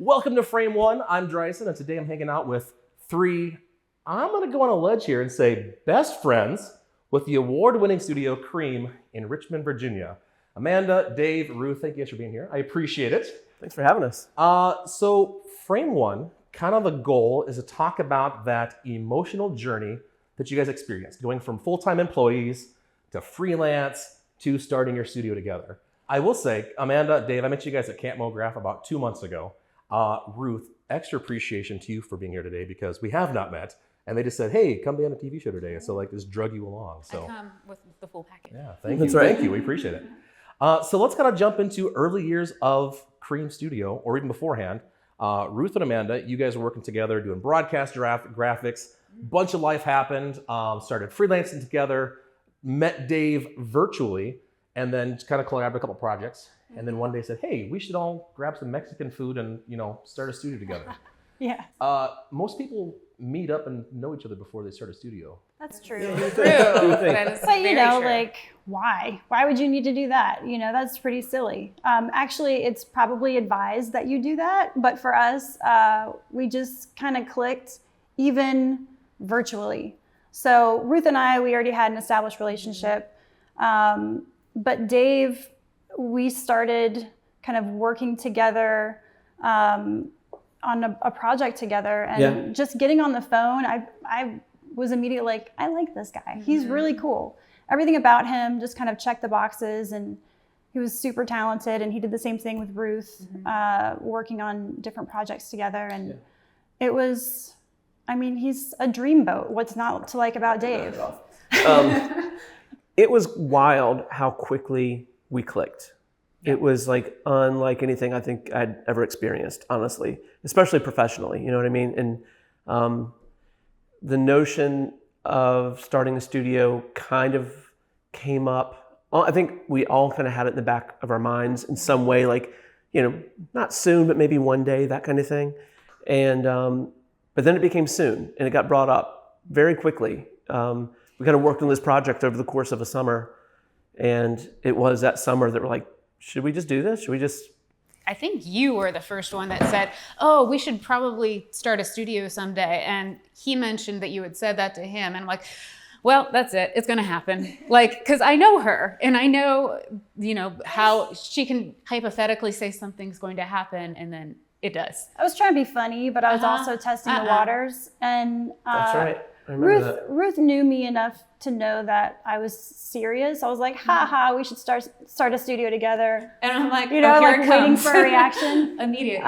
Welcome to FrameOne. I'm Drysen, and today I'm hanging out with three, I'm going to go on a ledge here and say best friends with the award-winning studio Cream in Richmond, Virginia. Amanda, Dave, Ruth, thank you guys for being here. I appreciate it. Thanks for having us. So FrameOne, kind of the goal is to talk about that emotional journey that you guys experienced, going from full-time employees to freelance to starting your studio together. I will say, Amanda, Dave, I met you guys at Camp Mograph about 2 months ago. Ruth, extra appreciation to you for being here today because we have not met. And they just said, hey, come be on a TV show today. And so just drug you along. So I come with the full package. Yeah, thank you. Thank you. We appreciate it. So let's kind of jump into early years of Cream Studio, or even beforehand. Ruth and Amanda, you guys were working together, doing broadcast graphics. Bunch of life happened. Started freelancing together. Met Dave virtually, and then kind of collaborated a couple projects. And then one day said, hey, we should all grab some Mexican food and, start a studio together. Yeah. Most people meet up and know each other before they start a studio. That's true. True. That is But very true. like, why? Why would you need to do that? That's pretty silly. Actually, it's probably advised that you do that. But for us, we just kind of clicked even virtually. So Ruth and I, we already had an established relationship. But Dave, we started kind of working together on a project together, and just getting on the phone, I was immediately like, I like this guy. Mm-hmm. He's really cool. Everything about him just kind of checked the boxes, and he was super talented, and he did the same thing with Ruth, working on different projects together. And it was, he's a dreamboat. What's not to like about Dave? It was wild how quickly we clicked. It was like unlike anything I think I'd ever experienced, honestly, especially professionally, you know what I mean? And the notion of starting a studio kind of came up. I think we all kind of had it in the back of our minds in some way, like, not soon, but maybe one day, that kind of thing. And but then it became soon, and it got brought up very quickly. We kind of worked on this project over the course of a summer, and it was that summer that we're like, should we just do this? Should we just? I think you were the first one that said, oh, we should probably start a studio someday. And he mentioned that you had said that to him. And I'm like, well, that's it. It's going to happen. Because I know her, and I know, how she can hypothetically say something's going to happen, and then it does. I was trying to be funny, but I was also testing the waters. And that's right. I remember that. Ruth knew me enough to know that I was serious. I was like, we should start a studio together. And I'm like, waiting for a reaction. Immediately.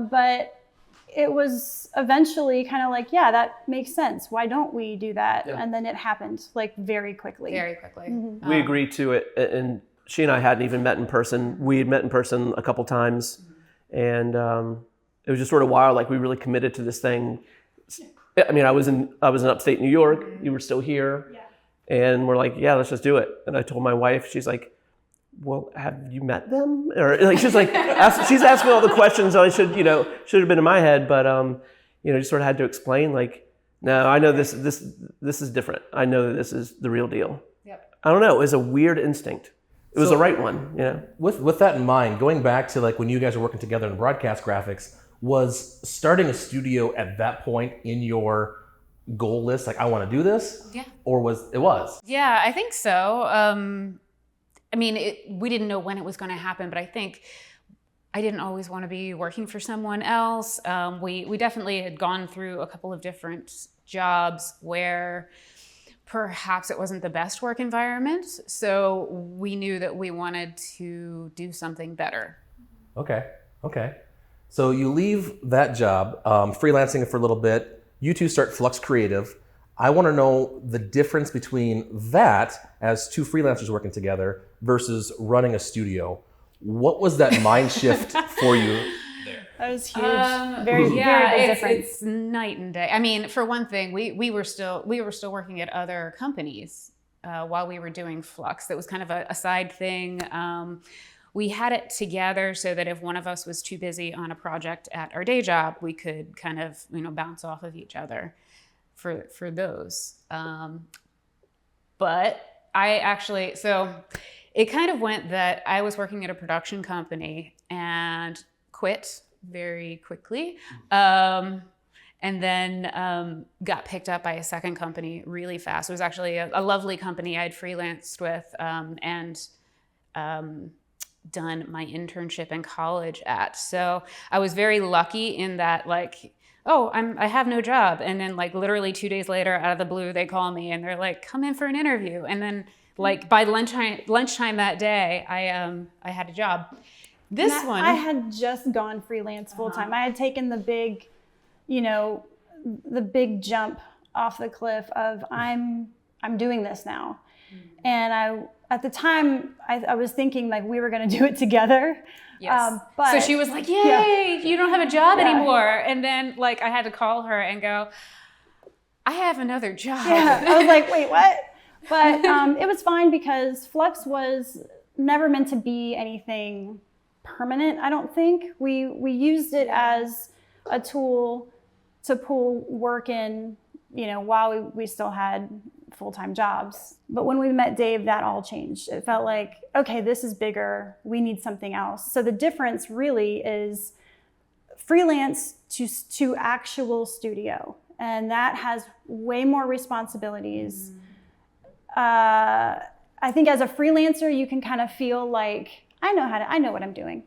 But it was eventually kind of like, that makes sense. Why don't we do that? Yeah. And then it happened very quickly. Very quickly. Mm-hmm. We agreed to it, and she and I hadn't even met in person. We had met in person a couple times, and it was just sort of wild. Like, we really committed to this thing. I was in upstate New York. You were still here. Yeah. And we're like, let's just do it. And I told my wife, she's like, well, have you met them? Or she's like, she's asking all the questions I should have been in my head. But, just sort of had to explain, no, I know this is different. I know that this is the real deal. Yep. I don't know. It was a weird instinct. It was the right one. With that in mind, going back to when you guys were working together in broadcast graphics, was starting a studio at that point in your goal list? I want to do this? Yeah. Or was it? Yeah, I think so. We didn't know when it was going to happen, but I think I didn't always want to be working for someone else. We definitely had gone through a couple of different jobs where perhaps it wasn't the best work environment. So we knew that we wanted to do something better. Okay. So you leave that job, freelancing for a little bit. You two start Flux Creative. I want to know the difference between that as two freelancers working together versus running a studio. What was that mind shift for you there? That was huge. Very big difference. It's night and day. For one thing, we were still working at other companies while we were doing Flux. That was kind of a side thing. We had it together so that if one of us was too busy on a project at our day job, we could kind of, bounce off of each other for those. But so it kind of went that I was working at a production company and quit very quickly. And then got picked up by a second company really fast. It was actually a lovely company I had freelanced with and done my internship in college at. So I was very lucky in that, like, oh, I have no job. And then like literally 2 days later, out of the blue, they call me and they're like, come in for an interview. And then like by lunchtime that day, I had a job. This one, I had just gone freelance full time. I had taken the big, the big jump off the cliff of I'm doing this now. And at the time I was thinking like we were going to do it together. Yes. But so she was like, yay, you don't have a job anymore. And then like I had to call her and go, I have another job. Yeah. I was like, wait, what? But it was fine because Flux was never meant to be anything permanent, I don't think. We used it as a tool to pull work in, while we still had full-time jobs. But when we met Dave, that all changed. It felt like, okay, this is bigger. We need something else. So the difference really is freelance to actual studio. And that has way more responsibilities. I think as a freelancer, you can kind of feel like, I know what I'm doing.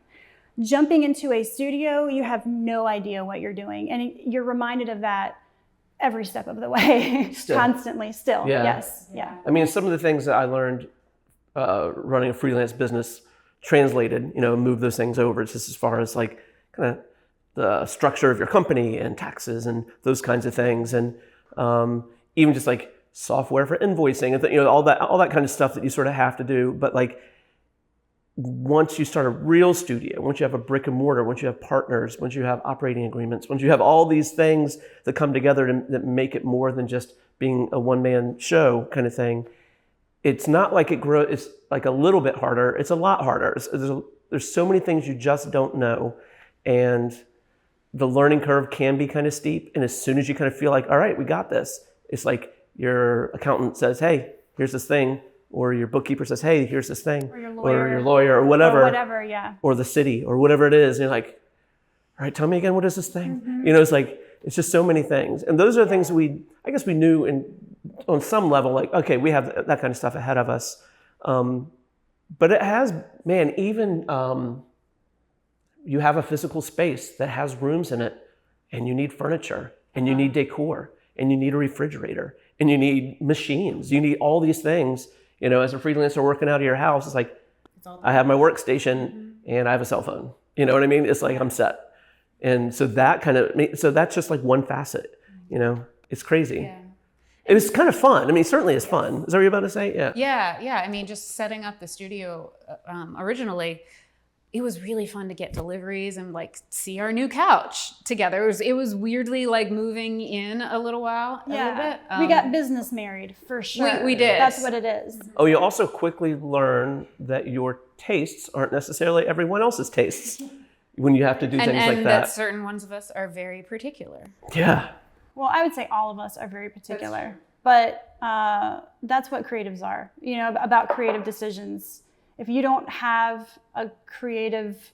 Jumping into a studio, you have no idea what you're doing. And you're reminded of that every step of the way, constantly, still. Yeah. Yes, yeah. I mean, some of the things that I learned running a freelance business translated, move those things over just as far as like kind of the structure of your company and taxes and those kinds of things. And even just like software for invoicing and all that kind of stuff that you sort of have to do. But like once you start a real studio, once you have a brick and mortar, once you have partners, once you have operating agreements, once you have all these things that come together that make it more than just being a one-man show kind of thing, it's not like it's like a little bit harder. It's a lot harder. There's so many things you just don't know. And the learning curve can be kind of steep. And as soon as you kind of feel like, all right, we got this, it's like your accountant says, hey, here's this thing. Or your bookkeeper says, hey, here's this thing. Or your lawyer or whatever. Or whatever, yeah. Or the city or whatever it is. And you're like, all right, tell me again, what is this thing? Mm-hmm. It's like, it's just so many things. And those are the things we knew on some level, like, okay, we have that kind of stuff ahead of us. But it has, man, even you have a physical space that has rooms in it and you need furniture and you need decor and you need a refrigerator and you need machines. You need all these things. As a freelancer working out of your house, it's like, I have my workstation and I have a cell phone. You know what I mean? It's like, I'm set. And so that's just like one facet, it's crazy. Yeah. It was kind of fun. I mean, it certainly is fun. Is that what you're about to say? Yeah. Yeah. I mean, just setting up the studio originally, it was really fun to get deliveries and like see our new couch together. It was weirdly like moving in a little bit. We got business married for sure. We did. That's what it is. Oh, you also quickly learn that your tastes aren't necessarily everyone else's tastes when you have to do things like that. And that certain ones of us are very particular. Yeah. Well, I would say all of us are very particular, but that's what creatives are, about creative decisions. If you don't have a creative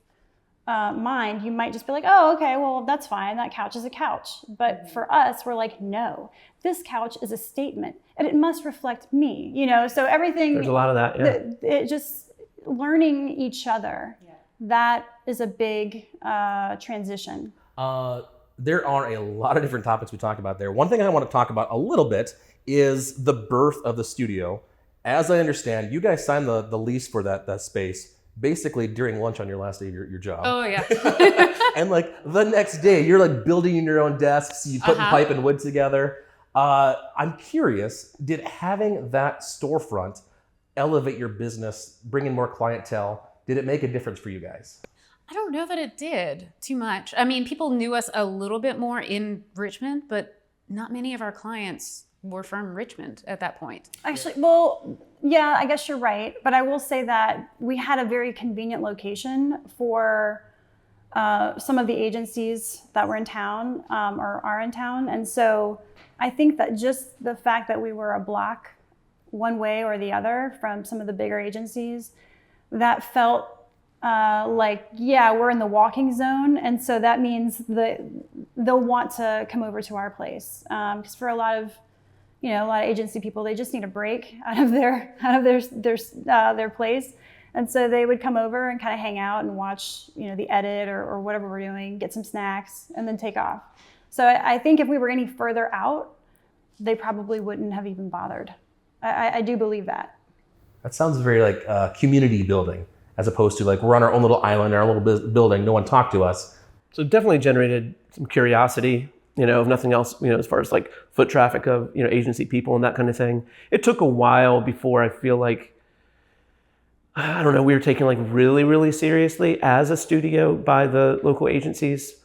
mind, you might just be like, oh, okay, well, that's fine. That couch is a couch. But for us, we're like, no, this couch is a statement and it must reflect me, so everything. There's a lot of that, yeah. It just learning each other. Yeah. That is a big transition. There are a lot of different topics we talk about there. One thing I want to talk about a little bit is the birth of the studio. As I understand, you guys signed the lease for that space basically during lunch on your last day of your job. Oh, yeah. And like the next day, you're like building in your own desks, you putting pipe and wood together. I'm curious, did having that storefront elevate your business, bring in more clientele? Did it make a difference for you guys? I don't know that it did too much. I mean, people knew us a little bit more in Richmond, but not many of our clients were from Richmond at that point. Actually, well, yeah, I guess you're right. But I will say that we had a very convenient location for some of the agencies that were in town or are in town. And so I think that just the fact that we were a block one way or the other from some of the bigger agencies, that felt we're in the walking zone, and so that means that they'll want to come over to our place. Because for a lot of agency people, they just need a break out of their place, and so they would come over and kind of hang out and watch, the edit or whatever we're doing, get some snacks, and then take off. So I think if we were any further out, they probably wouldn't have even bothered. I do believe that. That sounds very like community building, as opposed to like we're on our own little island, our own little building, no one talk to us. So it definitely generated some curiosity, if nothing else, as far as like foot traffic of, agency people and that kind of thing. It took a while before I feel like, I don't know, we were taken like really, really seriously as a studio by the local agencies.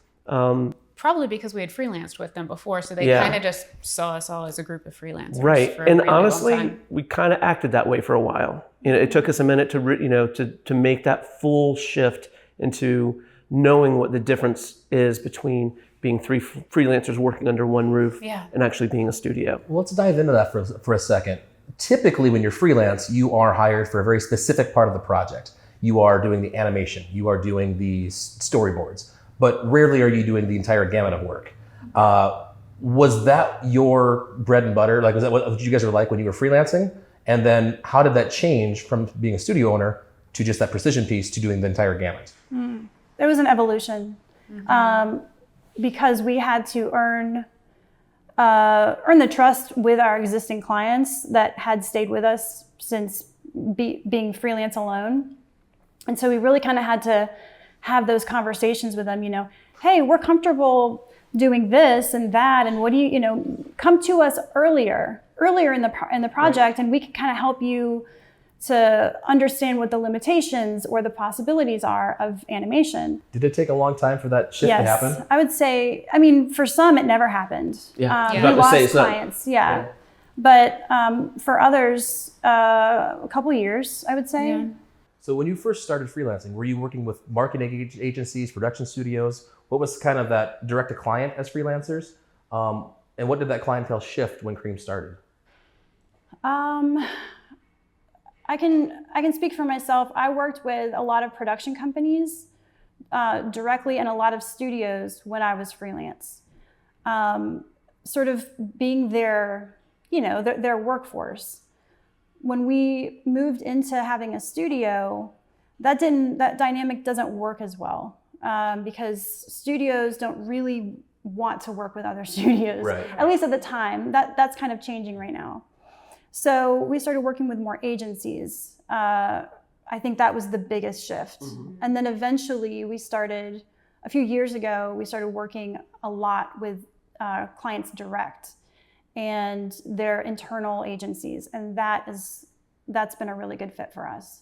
Probably because we had freelanced with them before, so they kind of just saw us all as a group of freelancers. Right, for a and really long honestly, time. we kind of acted that way for a while. It took us a minute to make that full shift into knowing what the difference is between being three freelancers working under one roof and actually being a studio. Well, let's dive into that for a second. Typically, when you're freelance, you are hired for a very specific part of the project. You are doing the animation, you are doing the storyboards, but rarely are you doing the entire gamut of work. Was that your bread and butter? Like, was that what you guys were like when you were freelancing? And then how did that change from being a studio owner to just that precision piece to doing the entire gamut? There was an evolution, because we had to earn the trust with our existing clients that had stayed with us since being freelance alone. And so we really kind of had to have those conversations with them, hey, we're comfortable doing this and that, and what do you, come to us earlier in the project, and we can kind of help you to understand what the limitations or the possibilities are of animation. Did it take a long time for that shift to happen? Yes, I would say, for some it never happened. We We lost clients, But for others, a couple years, I would say. Yeah. So when you first started freelancing, were you working with marketing agencies, production studios? What was kind of that direct to client as freelancers? And what did that clientele shift when Cream started? I can speak for myself. I worked with a lot of production companies directly and a lot of studios when I was freelance. Sort of being their workforce. When we moved into having a studio, that dynamic doesn't work as well, because studios don't really want to work with other studios, Right. At least at the time. That's kind of changing right now. So we started working with more agencies. I think that was the biggest shift. Mm-hmm. And then eventually a few years ago, we started working a lot with clients direct and their internal agencies. And that's been a really good fit for us.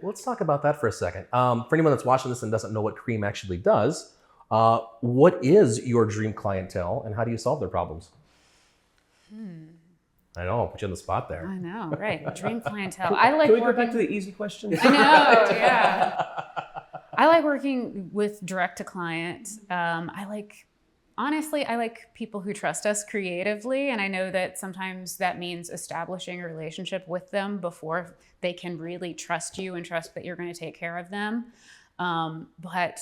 Well, let's talk about that for a second. For anyone that's watching this and doesn't know what Cream actually does, what is your dream clientele and how do you solve their problems? I know, I'll put you on the spot there. I know, right? Dream clientele. Can we go back to the easy question? I know, yeah. I like working with direct to client. Honestly, I like people who trust us creatively, and I know that sometimes that means establishing a relationship with them before they can really trust you and trust that you're going to take care of them. But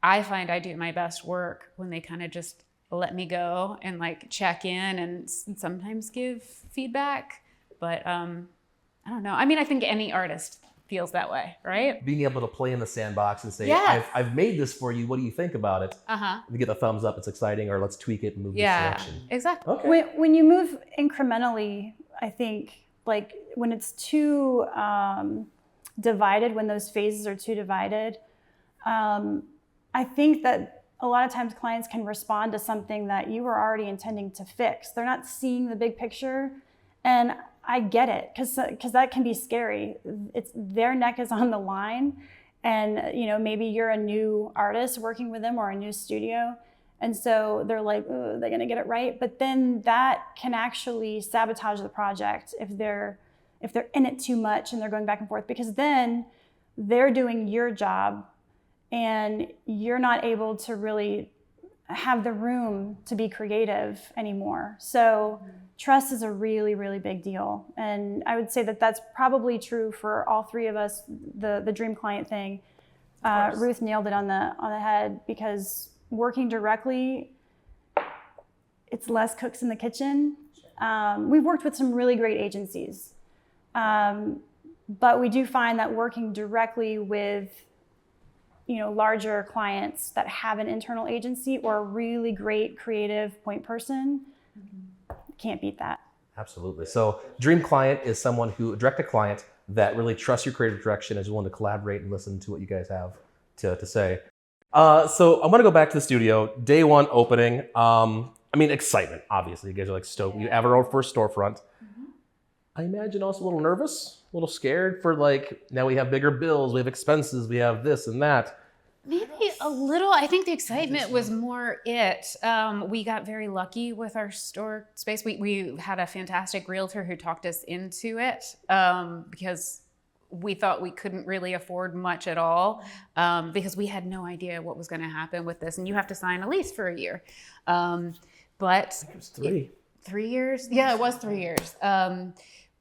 I find I do my best work when they kind of just let me go and like check in and sometimes give feedback. But I don't know. I think any artist feels that way, right? Being able to play in the sandbox and say, Yeah. I've made this for you. What do you think about it? Uh-huh. If you get the thumbs up, it's exciting, or let's tweak it and move this Yeah, direction. exactly. Okay. When you move incrementally, I think, like when it's too divided, when those phases are too divided, I think that a lot of times clients can respond to something that you were already intending to fix. They're not seeing the big picture. And I get it, because that can be scary. It's their neck is on the line, and maybe you're a new artist working with them or a new studio, and so they're like, oh, they're gonna get it right. But then that can actually sabotage the project if they're in it too much and they're going back and forth, because then they're doing your job and you're not able to really have the room to be creative anymore. So trust is a really, really big deal. And I would say that that's probably true for all three of us, the dream client thing. Ruth nailed it on the head, because working directly, it's less cooks in the kitchen. We've worked with some really great agencies, but we do find that working directly with larger clients that have an internal agency or a really great creative point person, can't beat that. Absolutely. So dream client is someone who, direct a client that really trusts your creative direction, is willing to collaborate and listen to what you guys have to say. So I'm going to go back to the studio. Day one opening. Excitement, obviously. You guys are like stoked. You have our own first storefront. I imagine also a little nervous, a little scared for now we have bigger bills, we have expenses, we have this and that. Maybe a little. I think the excitement was more it. We got very lucky with our store space. We had a fantastic realtor who talked us into it because we thought we couldn't really afford much at all because we had no idea what was going to happen with this. And you have to sign a lease for a year. But I think it was 3. 3 years? Yeah, it was 3 years.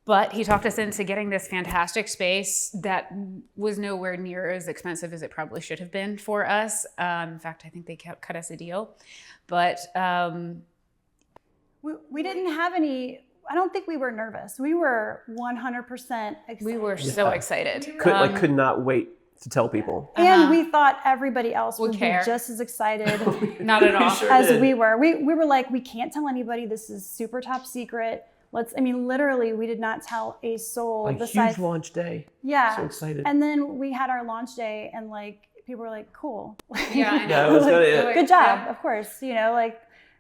But he talked us into getting this fantastic space that was nowhere near as expensive as it probably should have been for us. In fact, I think they cut us a deal. But we didn't have any, I don't think we were nervous. We were 100% excited. We were so excited. Could not wait to tell people. And we thought everybody else would be care. just as excited Not at all. as we were. We were like, we can't tell anybody. This is super top secret. Literally, we did not tell a soul. A huge launch day. Yeah. So excited. And then we had our launch day, and people were like, cool. Yeah, I know. Yeah, it was good. Good job, of course,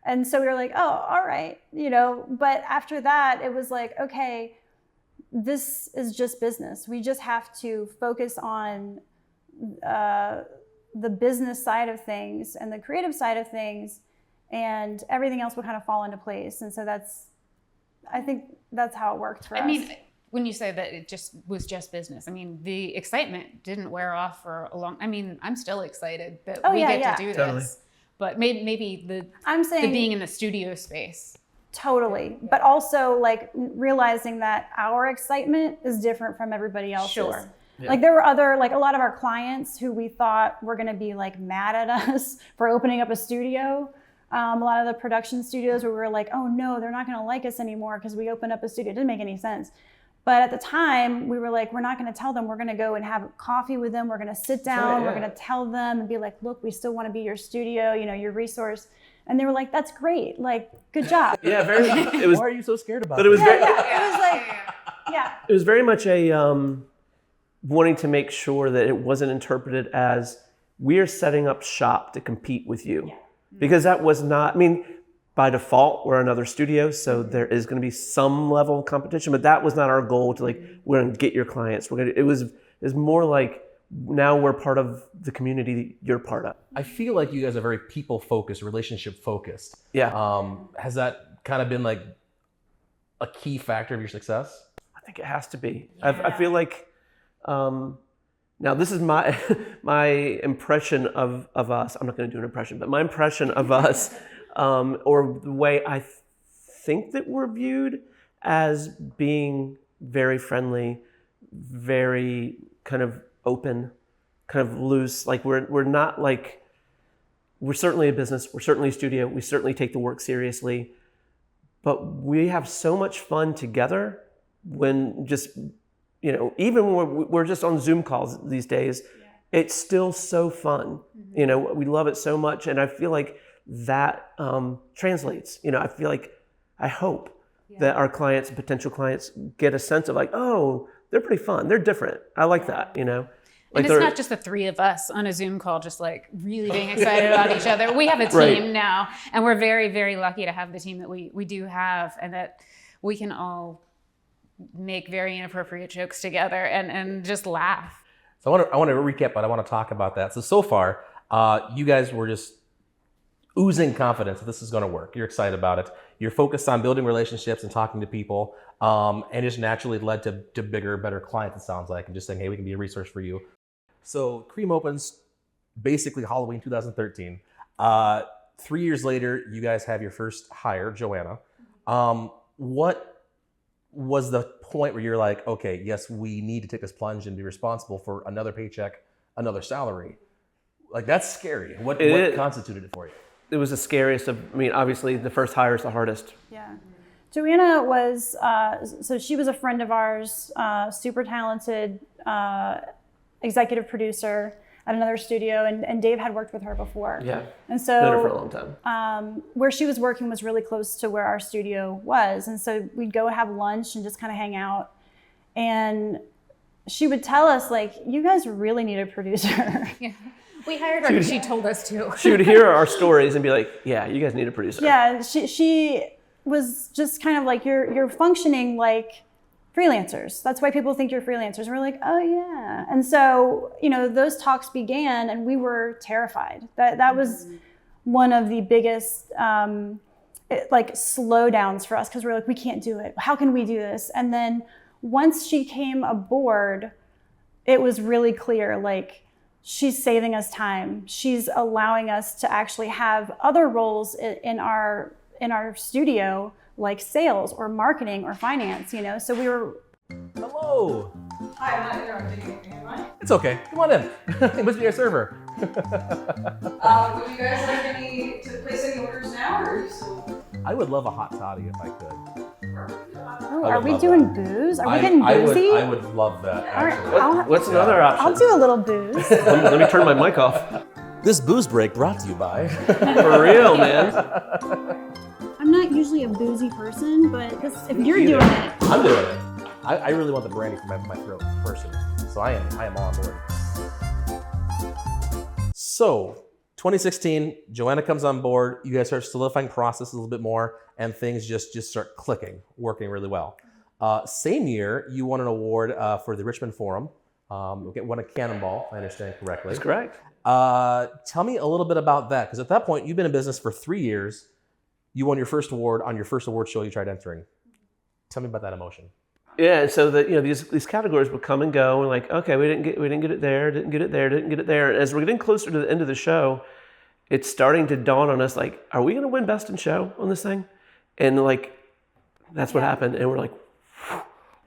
and so we were like, oh, all right, but after that, it was like, okay, this is just business. We just have to focus on the business side of things and the creative side of things, and everything else will kind of fall into place. And so I think that's how it worked for us. When you say that it was just business, the excitement didn't wear off for a long. I'm still excited that we get to do Totally. this, but maybe the being in the studio space. Totally, but also realizing that our excitement is different from everybody else's. Sure. Yeah. There were a lot of our clients who we thought were going to be mad at us for opening up a studio. A lot of the production studios where we were like, oh no, they're not going to like us anymore because we opened up a studio. It didn't make any sense. But at the time, we were like, we're not going to tell them. We're going to go and have coffee with them. We're going to sit down. We're going to tell them and be like, look, we still want to be your studio, your resource. And they were like, that's great. Good job. Yeah, very. It was. Why are you so scared about But it was very. It was very much a wanting to make sure that it wasn't interpreted as we're setting up shop to compete with you. Yeah. Because that was not, by default, we're another studio, so there is going to be some level of competition, but that was not our goal to we're going to get your clients. It was more like, now we're part of the community you're part of. I feel like you guys are very people-focused, relationship-focused. Yeah. Has that kind of been a key factor of your success? I think it has to be. Yeah. I feel like, now this is my my impression of us. I'm not going to do an impression, but my impression of us, or the way I think that we're viewed as being very friendly, very kind of open, kind of loose. We're not we're certainly a business. We're certainly a studio. We certainly take the work seriously, but we have so much fun together when just. Even when we're just on Zoom calls these days, it's still so fun. Mm-hmm. We love it so much. And I feel like that translates. I feel like, I hope that our clients and potential clients get a sense of oh, they're pretty fun. They're different. I like that, And it's not just the three of us on a Zoom call, just really being excited about each other. We have a team now, and we're very, very lucky to have the team that we do have, and that we can all make very inappropriate jokes together and just laugh. So I want to recap, but I want to talk about that. So far, you guys were just oozing confidence that this is going to work. You're excited about it. You're focused on building relationships and talking to people, and it just naturally led to bigger, better clients, it sounds like, and just saying, hey, we can be a resource for you. So Cream opens basically Halloween 2013. 3 years later, you guys have your first hire, Joanna. What was the point where you're like, okay, yes, we need to take this plunge and be responsible for another paycheck, another salary. Like, that's scary. What constituted it for you? It was the scariest obviously the first hire is the hardest. Yeah. Joanna was, so she was a friend of ours, super talented executive producer at another studio, and Dave had worked with her before. Yeah. And so known her for a long time. Where she was working was really close to where our studio was. And so we'd go have lunch and just kind of hang out. And she would tell us, like, you guys really need a producer. Yeah. We hired her because she told us to. She would hear our stories and be like, yeah, you guys need a producer. Yeah, she was just kind of like, you're functioning like freelancers. That's why people think you're freelancers. And we're like, oh yeah. And so, those talks began and we were terrified. That was one of the biggest slowdowns for us, because we're like, we can't do it. How can we do this? And then once she came aboard, it was really clear, like, she's saving us time. She's allowing us to actually have other roles in our studio, like sales or marketing or finance, So we were... Hello. Hi, I'm not interrupting you, am I? It's okay. Come on in. It must be our server. Would you guys like to place any orders now, or are you still... I would love a hot toddy if I could. Oh, are we doing booze? Are we getting boozy? I would love that, actually. All right, What's another option? I'll do a little booze. Let me turn my mic off. This booze break brought to you by... For real, man. I'm not usually a boozy person, but if you're doing it... I'm doing it. I really want the brandy for my throat, personally. So I am all on board. So, 2016, Joanna comes on board. You guys start solidifying process a little bit more, and things just start clicking, working really well. Same year, you won an award for the Richmond Forum. Won a Cannonball, if I understand correctly. That's correct. Tell me a little bit about that, because at that point, you've been in business for 3 years. You won your first award on your first award show you tried entering. Tell me about that emotion. Yeah, so that these categories would come and go, and like, okay, we didn't get it there, didn't get it there. And as we're getting closer to the end of the show, it's starting to dawn on us, like, are we going to win Best in Show on this thing? And like, that's what happened, and we're like,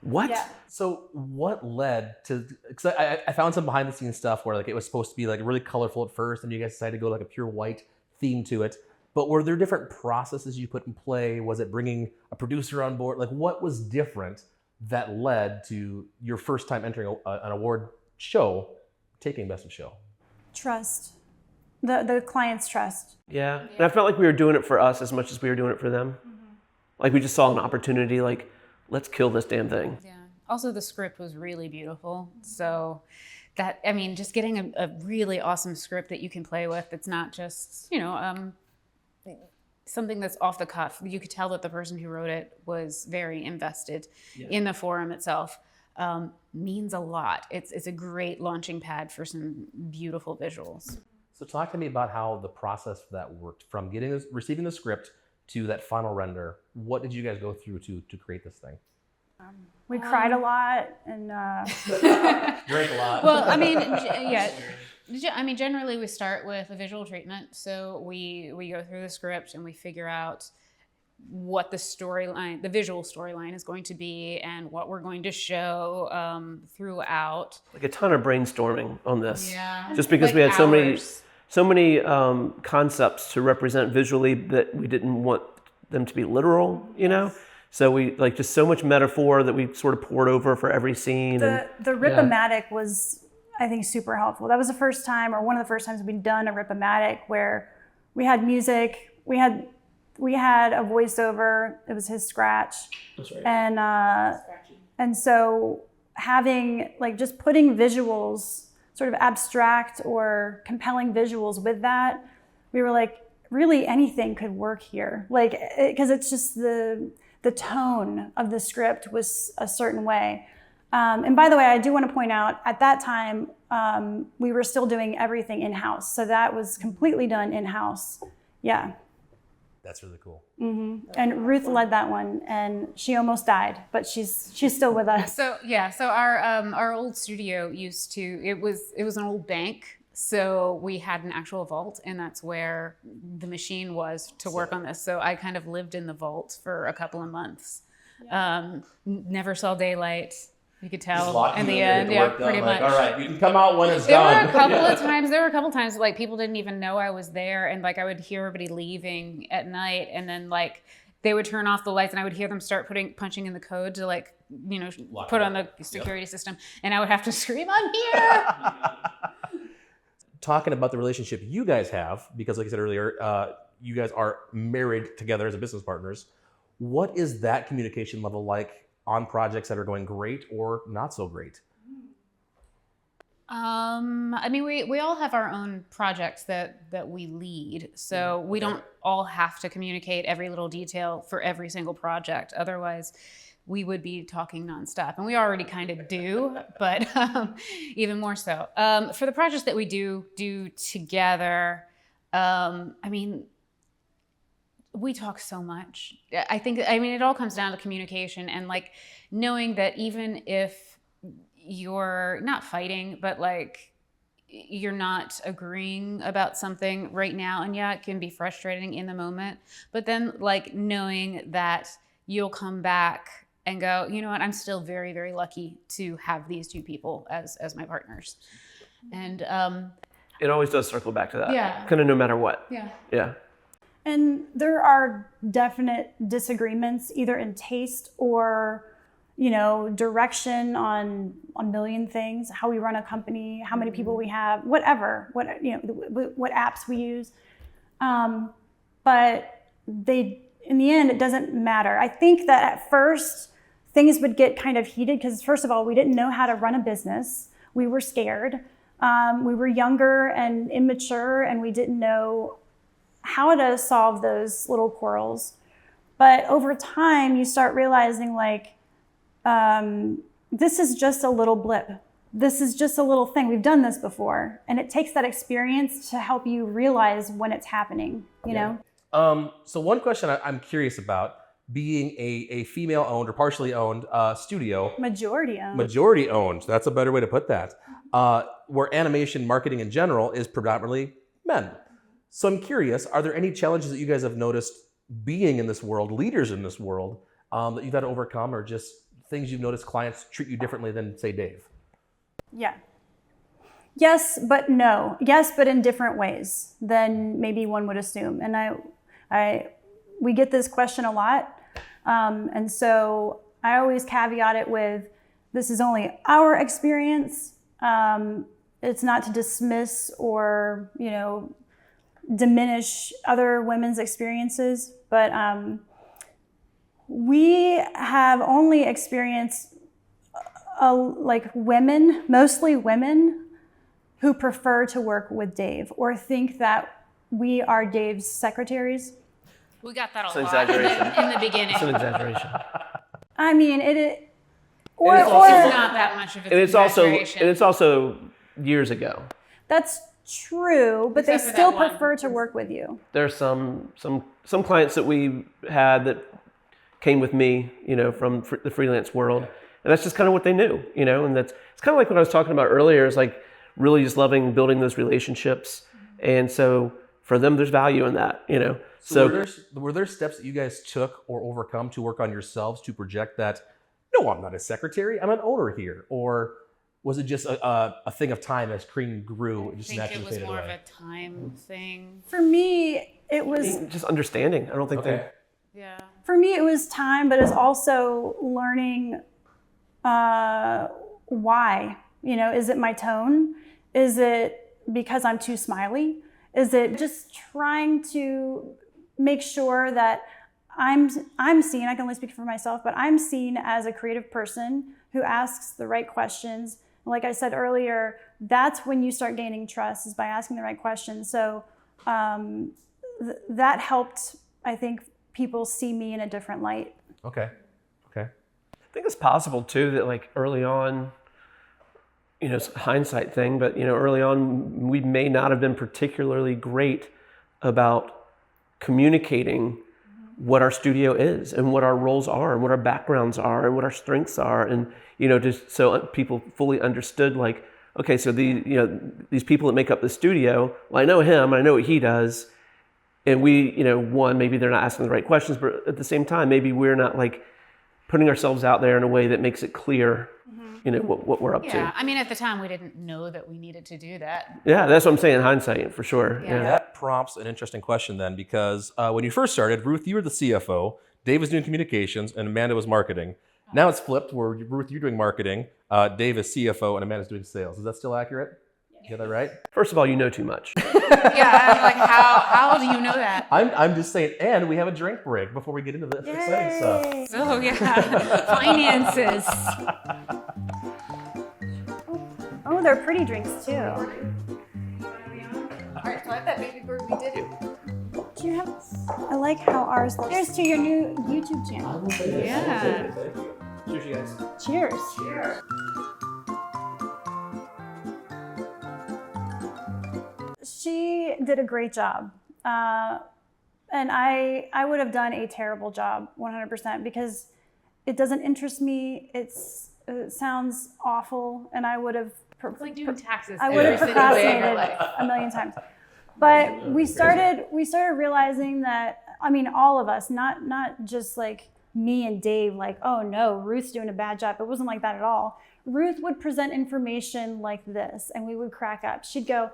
what? Yeah. So what led to? Because I found some behind the scenes stuff where like it was supposed to be like really colorful at first, and you guys decided to go like a pure white theme to it. But were there different processes you put in play? Was it bringing a producer on board? Like, what was different that led to your first time entering an award show, taking Best in Show? Trust. The client's trust. Yeah. And I felt like we were doing it for us as much as we were doing it for them. Mm-hmm. Like, we just saw an opportunity, like, let's kill this damn thing. Yeah. Also, the script was really beautiful. So that, just getting a really awesome script that you can play with, it's not just, something that's off the cuff. You could tell that the person who wrote it was very invested in the forum itself. Means a lot. It's a great launching pad for some beautiful visuals. So talk to me about how the process for that worked, from receiving the script to that final render. What did you guys go through to create this thing? We cried a lot and Drank a lot. Well, generally we start with a visual treatment. So we go through the script and we figure out what the visual storyline is going to be and what we're going to show throughout. Like a ton of brainstorming on this. Yeah. Just because we had so many concepts to represent visually that we didn't want them to be literal, So we just so much metaphor that we sort of poured over for every scene. The rip-o-matic was, I think, super helpful. That was the first time, or one of the first times we'd done a rip-o-matic, where we had music, we had a voiceover. It was his scratch. That's right. And so having just putting visuals, sort of abstract or compelling visuals with that, we were like, really anything could work here. Because it's just the tone of the script was a certain way. And by the way, I do want to point out, at that time, we were still doing everything in-house. So that was completely done in-house. Yeah. That's really cool. Mm-hmm. And Ruth led that one, and she almost died, but she's still with us. So our old studio it was an old bank. So we had an actual vault, and that's where the machine was to work on this. So I kind of lived in the vault for a couple of months. Never saw daylight. You could Just tell lock in you the in, end. get the Yeah, work done, pretty like, much. all right, you can come out when it's There done. were a couple of times. There were a couple times like people didn't even know I was there, and like I would hear everybody leaving at night, and then like they would turn off the lights, and I would hear them start punching in the code to like Lock put it on up. the security system, and I would have to scream, "I'm here!" Talking about the relationship you guys have, because like I said earlier, you guys are married together as a business partners. What is that communication level like on projects that are going great or not so great? I mean, we all have our own projects that we lead, so we don't all have to communicate every little detail for every single project. Otherwise, we would be talking nonstop, and we already kind of do, but even more so. For the projects that we do together, I mean, we talk so much. I mean, it all comes down to communication and like knowing that even if you're not fighting, but like you're not agreeing about something right now, and yeah, it can be frustrating in the moment, but then like knowing that you'll come back and go, you know what, I'm still very, very lucky to have these two people as my partners. And It always does circle back to that. Yeah. Kind of no matter what. yeah. Yeah. And there are definite disagreements, either in taste or, direction on a million things, how we run a company, how many people we have, whatever, what apps we use. But in the end, it doesn't matter. I think that at first things would get kind of heated because first of all, we didn't know how to run a business. We were scared. We were younger and immature, and we didn't know how to solve those little quarrels. But over time, you start realizing like, this is just a little blip. This is just a little thing. We've done this before. And it takes that experience to help you realize when it's happening, you know? So one question I'm curious about, being a female-owned or partially owned studio. Majority owned. Majority owned, that's a better way to put that. Where animation marketing in general is predominantly men. So I'm curious, are there any challenges that you guys have noticed being in this world, leaders in this world, that you've had to overcome, or just things you've noticed clients treat you differently than, say, Dave? Yeah. Yes, but no. Yes, but in different ways than maybe one would assume. And we get this question a lot. And so I always caveat it with, this is only our experience. It's not to dismiss or, diminish other women's experiences, but we have only experienced like women, mostly women, who prefer to work with Dave or think that we are Dave's secretaries. We got that a It's an lot exaggeration. in the beginning. It's an exaggeration. I mean, or It's not that much of an And exaggeration. it's also years ago. that's true, but Except they for still that one. prefer to work with you. There's some clients that we had that came with me, from the freelance world, and that's just kind of what they knew, and it's kind of like what I was talking about earlier. Is like really just loving building those relationships, and so for them, there's value in that, So were there steps that you guys took or overcome to work on yourselves to project that, no, I'm not a secretary, I'm an owner here? Or was it just a thing of time as Cream grew? It just I think naturally it was faded more away? of a time thing. For me, it was just understanding. I don't think Okay. Yeah. For me, it was time, but it's also learning why. Is it my tone? Is it because I'm too smiley? Is it just trying to make sure that I'm seen, I can only speak for myself, but I'm seen as a creative person who asks the right questions. And like I said earlier, that's when you start gaining trust, is by asking the right questions. So that helped, I think, people see me in a different light. Okay. I think it's possible too that like early on, it's a hindsight thing, but early on we may not have been particularly great about communicating what our studio is and what our roles are and what our backgrounds are and what our strengths are, and just so people fully understood like, okay, so these people that make up the studio, well, I know him, I know what he does, and we, one, maybe they're not asking the right questions, but at the same time, maybe we're not like putting ourselves out there in a way that makes it clear what we're up Yeah, to. I mean, at the time, we didn't know that we needed to do that. Yeah, that's what I'm saying in hindsight, for sure. Yeah. That prompts an interesting question then, because when you first started, Ruth, you were the CFO, Dave was doing communications, and Amanda was marketing. Now it's flipped, where Ruth, you're doing marketing, Dave is CFO, and Amanda's doing sales. Is that still accurate? You got that right? First of all, you know too much. Yeah, I'm like, how do you know that? I'm just saying, and we have a drink break before we get into the exciting stuff. Yay. So yeah, finances. Oh, they're pretty drinks too. All right, so I thought maybe we did it. Do you have? I like how ours looks. Cheers to your new YouTube channel. Yeah. Cheers, you guys. Cheers. Cheers. She did a great job. And I would have done a terrible job 100% because it doesn't interest me. It sounds awful, and I would have It's like doing taxes. I would have every single day of your procrastinated life. a million times. But we started realizing that, I mean, all of us, not just like me and Dave, like, oh no, Ruth's doing a bad job. It wasn't like that at all. Ruth would present information like this, and we would crack up. She'd go,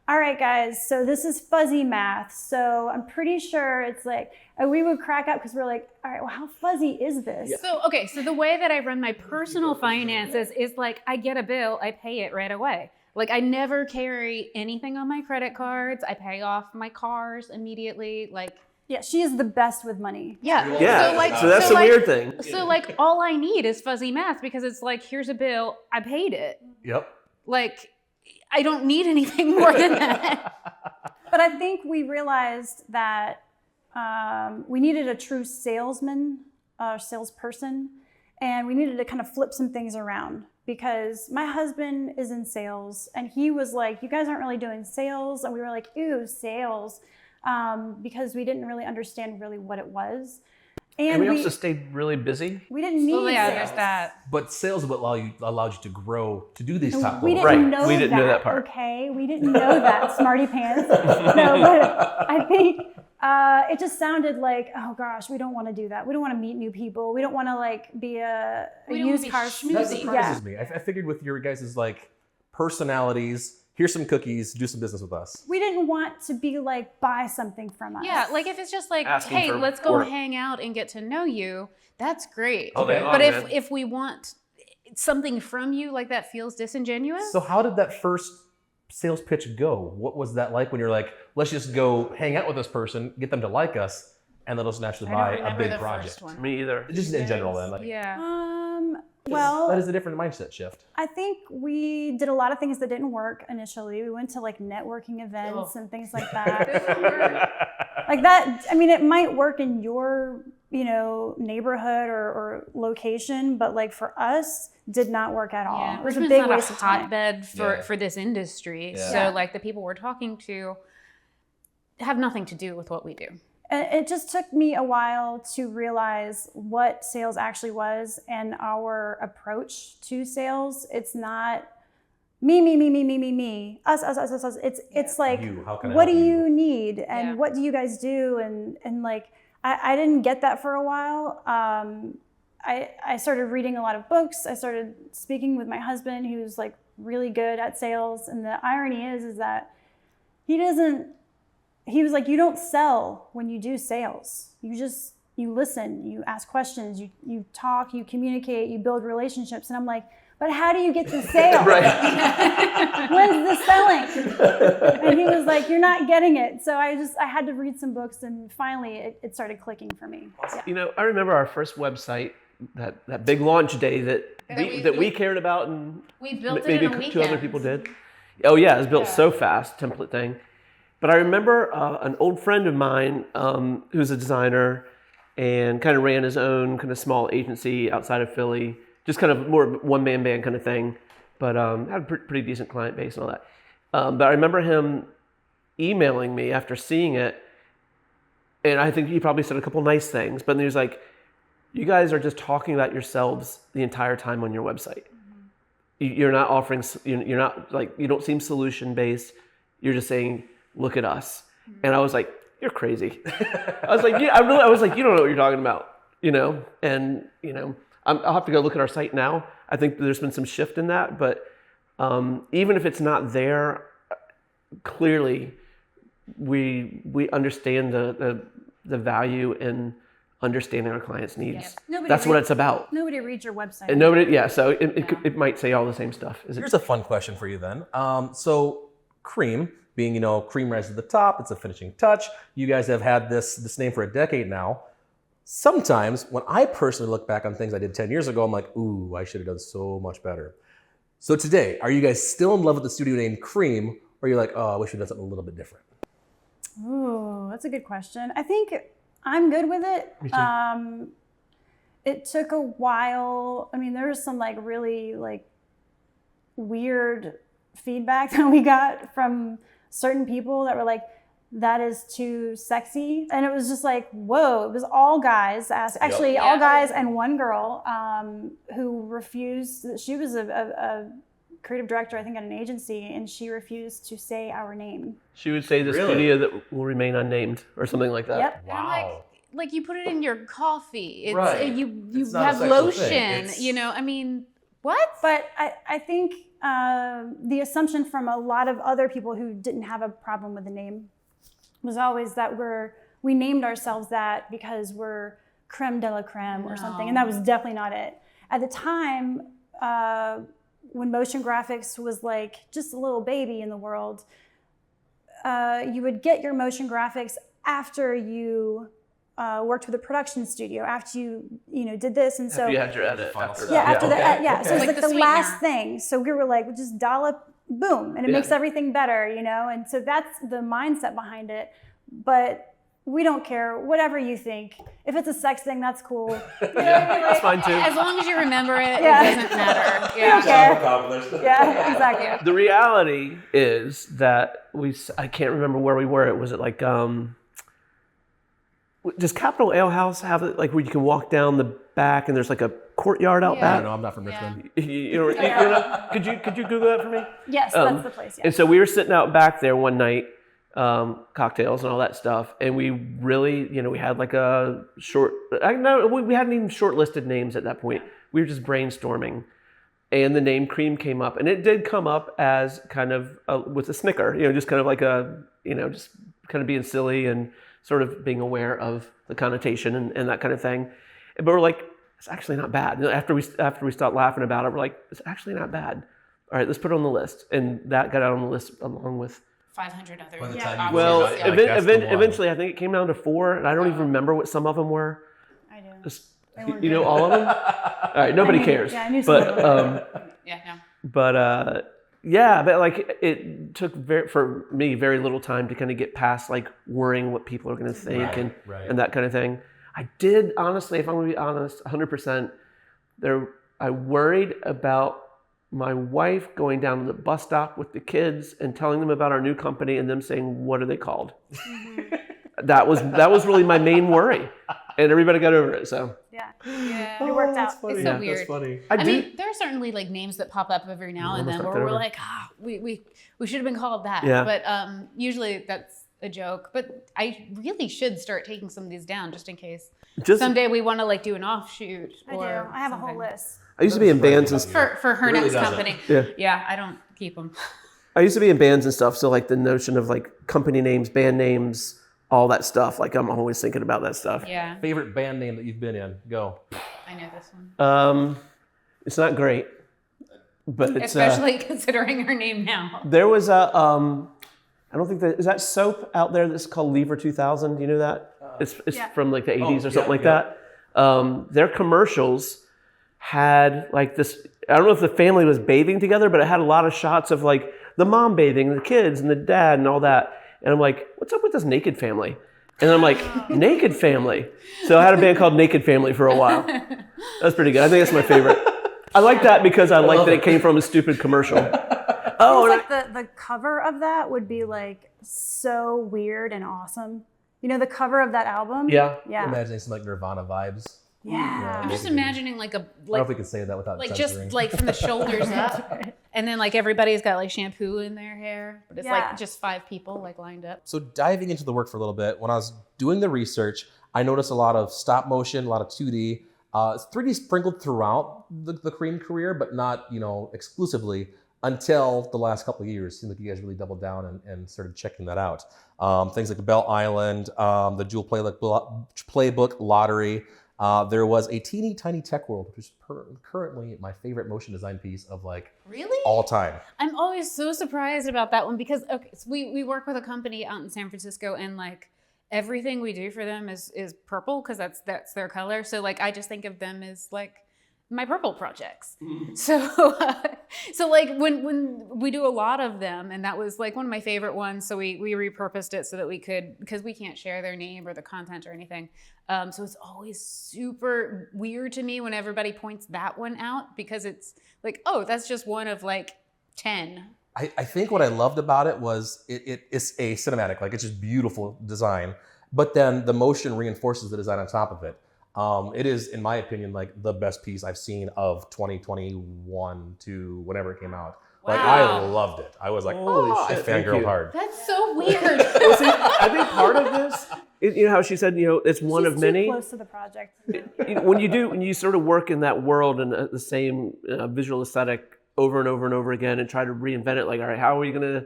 all right, guys, so this is fuzzy math. So I'm pretty sure it's like, and we would crack up because we're like, all right, well, how fuzzy is this? So the way that I run my personal finances is like, I get a bill, I pay it right away. Like, I never carry anything on my credit cards. I pay off my cars immediately. Like, Yeah, she is the best with money. yeah. Yeah, so that's the weird thing. So like, all I need is fuzzy math because it's like, here's a bill, I paid it. Yep. Like, I don't need anything more than that. But I think we realized that we needed a true salesman, salesperson, and we needed to kind of flip some things around because my husband is in sales and he was like, you guys aren't really doing sales. And we were like, ew, sales, because we didn't really understand really what it was. And we also stayed really busy. We didn't need Yeah, sales. there's that. But sales would allowed you to grow to do these top We goals. didn't Right, know we didn't that, know that part. Okay, we didn't know that, smarty pants. No, but I think it just sounded like, oh gosh, we don't want to do that. We don't want to meet new people. We don't want to like be a We don't wanna used be car schmoozy. That Easy. surprises me. I figured with your guys' like personalities, here's some cookies, do some business with us. We didn't want to be like buy something from us. Yeah, like if it's just like, Asking hey, for let's go work. hang out and get to know you, that's great. All day But long, man. if we want something from you, like that feels disingenuous. So how did that first sales pitch go? What was that like when you're like, let's just go hang out with this person, get them to like us, and let us naturally I buy don't a remember big the project? first one. Me either. Just in general then. Like, Yeah. Well, that is a different mindset shift. I think we did a lot of things that didn't work initially. We went to like networking events and things like that. Like that, I mean, it might work in your, neighborhood or location, but like for us, did not work at all. Yeah, It was a Richmond's big not waste of time. hotbed Yeah. for this industry. Yeah. So like the people we're talking to have nothing to do with what we do. And it just took me a while to realize what sales actually was and our approach to sales. It's not me, us. It's like, You, how can I what do help you need and Yeah. what do you guys do? And like, I didn't get that for a while. I started reading a lot of books. I started speaking with my husband, who's like really good at sales. And the irony is that he was like, you don't sell when you do sales. You listen, you ask questions, you talk, you communicate, you build relationships. And I'm like, but how do you get to sales? When's the selling? And he was like, you're not getting it. So I had to read some books, and finally it started clicking for me. Yeah. I remember our first website, that big launch day that we cared about, and We built it maybe in a weekend. two other people did. Oh yeah, it was built so fast, template thing. But I remember an old friend of mine who's a designer and kind of ran his own kind of small agency outside of Philly, just kind of more one-man band kind of thing, but had a pretty decent client base and all that. But I remember him emailing me after seeing it, and I think he probably said a couple nice things, but then he was like, you guys are just talking about yourselves the entire time on your website. You're not offering, you're not like, you don't seem solution-based. You're just saying, look at us. And I was like, you're crazy. I was like, you don't know what you're talking about, and, I'll have to go look at our site now. I think there's been some shift in that, but even if it's not there, clearly we understand the value in understanding our clients' needs. That's what it's about. Nobody reads your website. And nobody, so it might say all the same stuff. Here's a fun question for you then. So cream, being, cream rises at the top, it's a finishing touch. You guys have had this name for a decade now. Sometimes when I personally look back on things I did 10 years ago, I'm like, ooh, I should have done so much better. So today, are you guys still in love with the studio name Cream, or you're like, oh, I wish we'd done something a little bit different? Ooh, that's a good question. I think I'm good with it. Me too. It took a while. I mean, there was some really weird feedback that we got from certain people that were like, that is too sexy. And it was just like, whoa, it was all guys, all guys and one girl who refused. She was a creative director, I think, at an agency, and she refused to say our name. She would say the studio that will remain unnamed or something like that. Yep. Wow. Like you put it in your coffee. It's, Right. You It's not a have sexual lotion. thing. I mean, what? But I think the assumption from a lot of other people who didn't have a problem with the name was always that we named ourselves that because we're creme de la creme or something, and that was definitely not it. At the time, when motion graphics was just a little baby in the world, you would get your motion graphics after you worked with a production studio, after you did this, and so You had your edit. after that. Okay. So it's Like the the last sweetener. thing. So we were like, just dollop, boom, and it makes everything better, and so that's the mindset behind it. But we don't care, whatever you think. If it's a sex thing, that's cool. That's fine too. As long as you remember it, Yeah. it doesn't matter. We don't Yeah. care. Yeah, exactly. The reality is that I can't remember where we were. Was it does Capitol Ale House have it where you can walk down the back and there's a courtyard out I back? don't know, I'm not from Richmond. Could you Google that for me? Yes, that's the place. Yeah. And so we were sitting out back there one night, cocktails and all that stuff, and we really, we had a short. We hadn't even shortlisted names at that point. We were just brainstorming, and the name Cream came up, and it did come up as kind of with a snicker, just kind of just kind of being silly and sort of being aware of the connotation and that kind of thing. But we're like, it's actually not bad. After we stopped laughing about it, we're like, it's actually not bad. All right, let's put it on the list, and that got out on the list along with 500 other By the options. time you well, realize, that's the one. eventually, I think it came down to 4, and I don't even remember what some of them were. I do. Just, They weren't you know good. all of them? All right, nobody cares. Yeah, I knew some of them. But it took for me very little time to kind of get past worrying what people are going to think and that kind of thing. I did, honestly, if I'm going to be honest, 100%, I worried about my wife going down to the bus stop with the kids and telling them about our new company and them saying, what are they called? Mm-hmm. That was really my main worry. And everybody got over it, so. Yeah. Yeah. It worked out. It's so weird. That's funny. I mean, there are certainly names that pop up every now and almost then knocked where it we're over. like, we should have been called that. Yeah. But usually that's a joke. But I really should start taking some of these down just in case someday we want to do an offshoot. I do. I have a whole list. I used to be in bands and stuff. for her It really next doesn't. company. Yeah, I don't keep them. I used to be in bands and stuff, so the notion of company names, band names, all that stuff, I'm always thinking about that stuff. Yeah, Favorite band name that you've been in? Go. I know this one. It's not great, but it's Especially considering her name now. there was a I don't think is that soap out there that's called Lever 2000. Do you know that? It's from the 80s or something like that. Their commercials had this. I don't know if the family was bathing together, but it had a lot of shots of the mom bathing, and the kids, and the dad, and all that. And I'm like, what's up with this naked family? And I'm like, naked family. So I had a band called Naked Family for a while. That's pretty good. I think that's my favorite. I like that because I like that it came from a stupid commercial. Oh, It's the cover of that would be so weird and awesome. The cover of that album? yeah. Yeah. Imagining some Nirvana vibes. Yeah. I'm just imagining I don't know if we could say that without censoring. just from the shoulders up, and then everybody's got shampoo in their hair, but it's Yeah. just 5 people lined up. So diving into the work for a little bit, when I was doing the research, I noticed a lot of stop motion, a lot of 2D. It's 3D sprinkled throughout the Cream career, but not, exclusively until the last couple of years. It seemed like you guys really doubled down and started checking that out. Things like Bell Island, the Dual Playbook Lottery. There was a teeny tiny tech world, which is currently my favorite motion design piece of Really? all time. I'm always so surprised about that one because so we work with a company out in San Francisco, and everything we do for them is purple because that's their color. So I just think of them as my purple projects. So when we do a lot of them, and that was one of my favorite ones. So we repurposed it so that we could, because we can't share their name or the content or anything. So it's always super weird to me when everybody points that one out, because it's oh, that's just one of 10. I think what I loved about it was it's a cinematic, it's just beautiful design, but then the motion reinforces the design on top of it. It is, in my opinion, the best piece I've seen of 2021 to whenever it came out. Wow. I loved it. I was Holy shit, I thank fangirled you. hard. That's so weird. Well, see, I think part of this, how she said, it's one She's of many. too close to the project. When you sort of work in that world and the same visual aesthetic over and over and over again, and try to reinvent it, all right, how are we going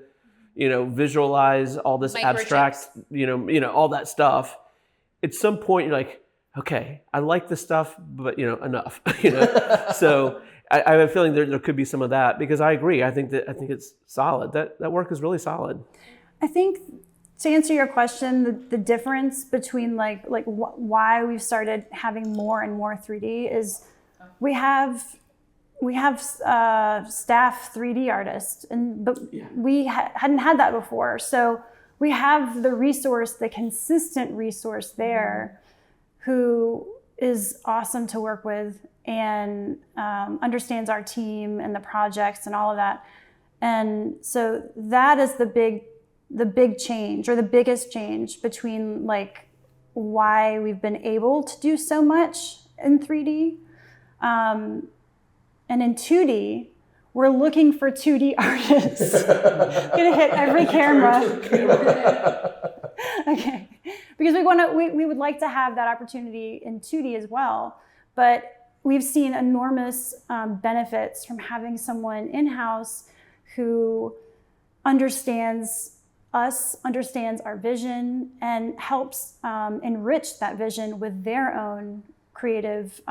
to, visualize all this abstract, all that stuff? At some point, you're okay, I like this stuff, but enough. So I have a feeling there could be some of that, because I agree. I think it's solid. That work is really solid. I think, to answer your question, the difference between why we've started having more and more 3D is we have staff 3D artists, but we hadn't had that before. So we have the consistent resource there, who is awesome to work with and understands our team and the projects and all of that. And so that is the big change, or the biggest change between why we've been able to do so much in 3D. And in 2D, we're looking for 2D artists. Gonna hit every camera. Okay, because we would like to have that opportunity in 2D as well, but we've seen enormous benefits from having someone in-house who understands us, understands our vision, and helps enrich that vision with their own creative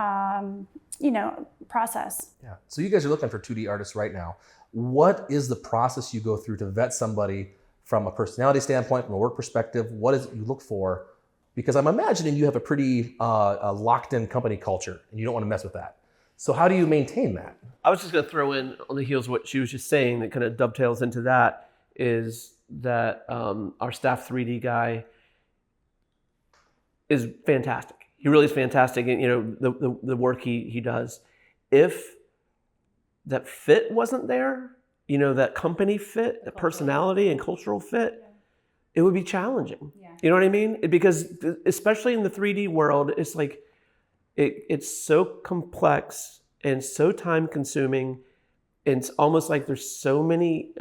process. Yeah. So you guys are looking for 2D artists right now. What is the process you go through to vet somebody from a personality standpoint, from a work perspective? What is it you look for? Because I'm imagining you have a pretty locked-in company culture, and you don't want to mess with that. So how do you maintain that? I was just going to throw in on the heels of what she was just saying that kind of dovetails into that, is that our staff 3D guy is fantastic. He really is fantastic, and the work he does. If that fit wasn't there, that company fit, the personality and cultural fit, it would be challenging. Yeah. You know what I mean? Because especially in the 3D world, it's it's so complex and so time consuming. And it's almost like there's so many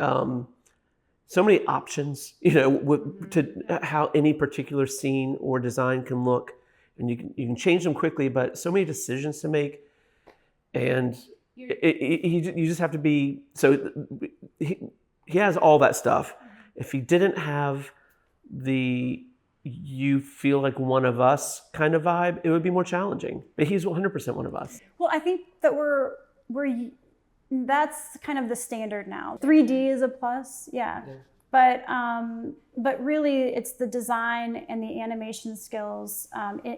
options, to how any particular scene or design can look, and you can change them quickly, but so many decisions to make, and you just have to be. So he has all that stuff. If he didn't have you feel like one of us kind of vibe, it would be more challenging. But he's 100% one of us. Well, I think that that's kind of the standard now. 3D is a plus, yeah. But really, it's the design and the animation skills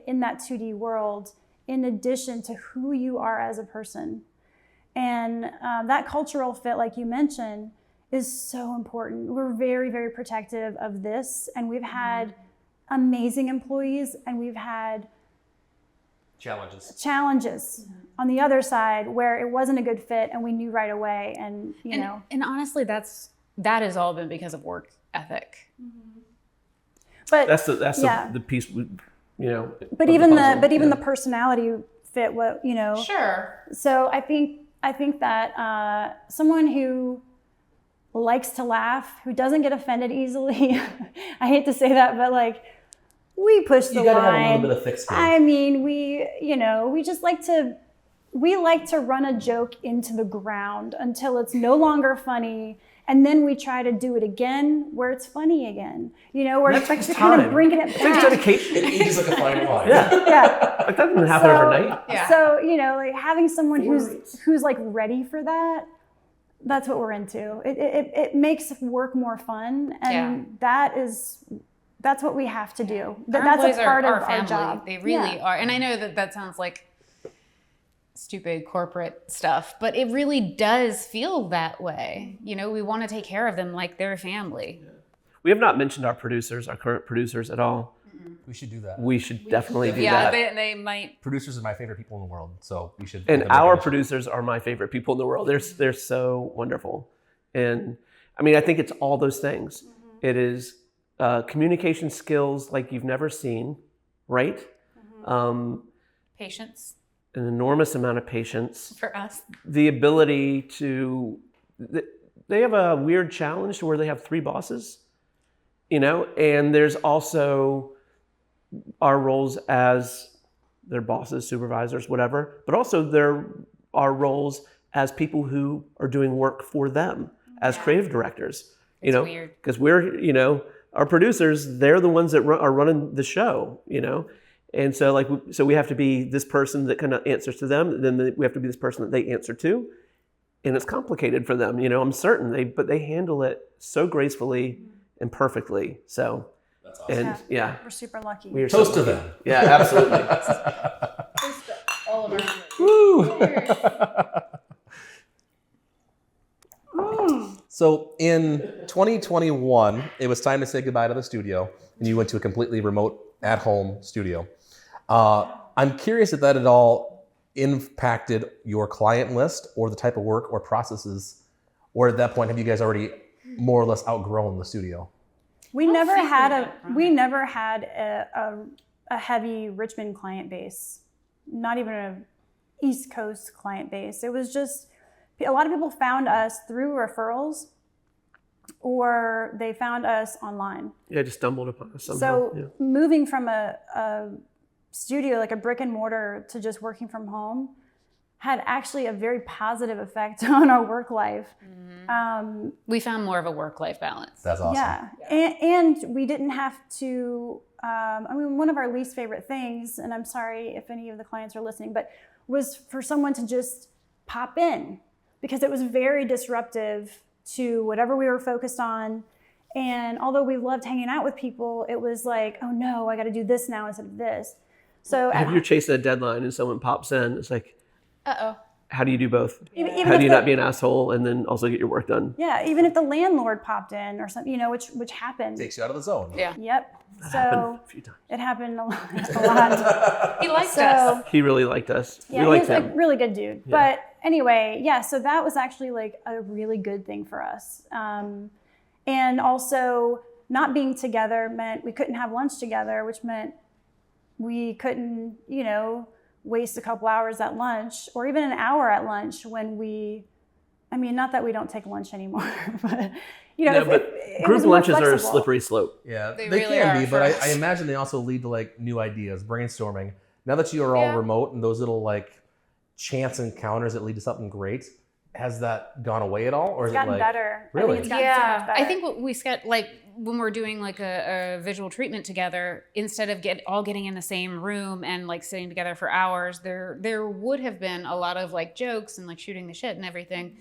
in that 2D world, in addition to who you are as a person. And that cultural fit, like you mentioned, is so important. We're very, very protective of this, and we've had amazing employees, and we've had challenges on the other side where it wasn't a good fit, and we knew right away. And and honestly, that has all been because of work ethic. But that's the piece. But even the personality fit. Sure. So I think that someone who likes to laugh, who doesn't get offended easily. I hate to say that, but we push the You gotta have a line. little bit of thick skin. I mean, we just like to run a joke into the ground until it's no longer funny. And then we try to do it again where it's funny again. We're That takes kind of time. bringing it It takes back. dedication. It ages like a fine wine. Yeah. Like that doesn't happen overnight. Yeah. So, like having someone who's like ready for that, that's what we're into. It makes work more fun, and that's what we have to do. Our That's employees a part are of our family. job. They really are. And I know that sounds like stupid corporate stuff, but it really does feel that way. We want to take care of them like they're family. We have not mentioned our current producers at all. We should do that. We should definitely do Yeah, that. they might. Producers are my favorite people in the world, so we should. And give them our recognition. producers are my favorite people in the world. They're so wonderful. And I mean, I think it's all those things. It is communication skills like you've never seen, right? Patience An enormous amount of patience. for us. The ability to, they have a weird challenge to where they have 3 bosses, and there's also our roles as their bosses, supervisors, whatever, but also there are roles as people who are doing work for them as creative directors, It's weird. because we're, our producers, they're the ones that are running the show, and so so we have to be this person that kind of answers to them, and then we have to be this person that they answer to, and it's complicated for them, I'm certain but they handle it so gracefully and perfectly. So That's awesome. and yeah, We're super lucky. we are Toast so to lucky. them. Yeah, absolutely. All of our Woo! So in 2021, it was time to say goodbye to the studio, and you went to a completely remote, at-home studio. I'm curious if that at all impacted your client list or the type of work or processes, or at that point, have you guys already more or less outgrown the studio? We never had a heavy Richmond client base, not even a East Coast client base. It was just a lot of people found us through referrals, or they found us online. Yeah, just stumbled upon us somehow. So moving from a studio, like a brick and mortar, to just working from home had actually a very positive effect on our work life. We found more of a work-life balance. That's awesome. Yeah, and we didn't have to, one of our least favorite things, and I'm sorry if any of the clients are listening, but was for someone to just pop in, because it was very disruptive to whatever we were focused on. And although we loved hanging out with people, it was like, oh no, I got to do this now instead of this. So if you're chasing a deadline and someone pops in, it's like, Uh-oh. how do you do both? even How if do you the- not be an asshole and then also get your work done? Yeah, even if the landlord popped in or something, which happened. Takes you out of the zone. Yeah. Yep. That So happened a few times. it happened a lot. He liked So us. He really liked us. yeah, we he liked was a him. really good dude. But anyway, yeah, so that was actually like a really good thing for us. And also not being together meant we couldn't have lunch together, which meant we couldn't, waste a couple hours at lunch or even an hour at lunch when not that we don't take lunch anymore, but it group was more lunches are a flexible. slippery slope. Yeah, They they really can are be, for but us. I imagine they also lead to like new ideas, brainstorming. Now that you are all Yeah. remote and those little like chance encounters that lead to something great, has that gone away at all, or It's is it gotten like better. I Really? think it's gotten so much better. I think what we when we're doing like a visual treatment together, instead of all getting in the same room and like sitting together for hours, there would have been a lot of like jokes and like shooting the shit and everything.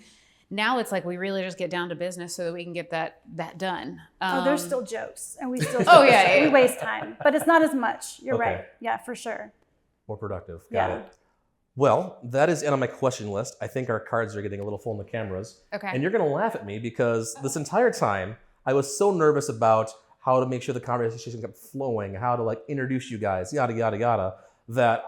Now it's like we really just get down to business so that we can get that done. there's still jokes, and we still Oh, yeah, we waste time, but it's not as much. You're Okay. right. Yeah, for sure. more productive? Got Yeah. it. Well, that is it on my question list. I think our cards are getting a little full in the cameras. Okay. And you're going to laugh at me because this entire time I was so nervous about how to make sure the conversation kept flowing, how to like introduce you guys, yada, yada, yada, that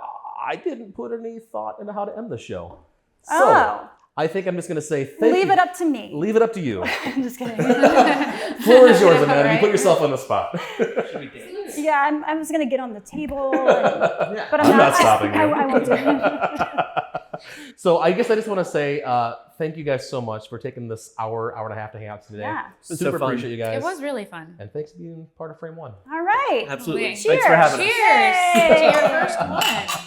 I didn't put any thought into how to end the show. So Oh. I think I'm just going to say thank you. Leave it up to me. Leave it up to you. I'm just kidding. Floor is yours, Amanda. You put yourself on the spot. Yeah, I was gonna get on the table, but I'm not stopping you. I won't do it. So I guess I just want to say thank you guys so much for taking this hour and a half to hang out today. Yeah. It's been Super so fun. appreciate you guys. It was really fun. And thanks for being part of FrameOne. All right. Absolutely. Cheers. Thanks for having us. Cheers to your first one.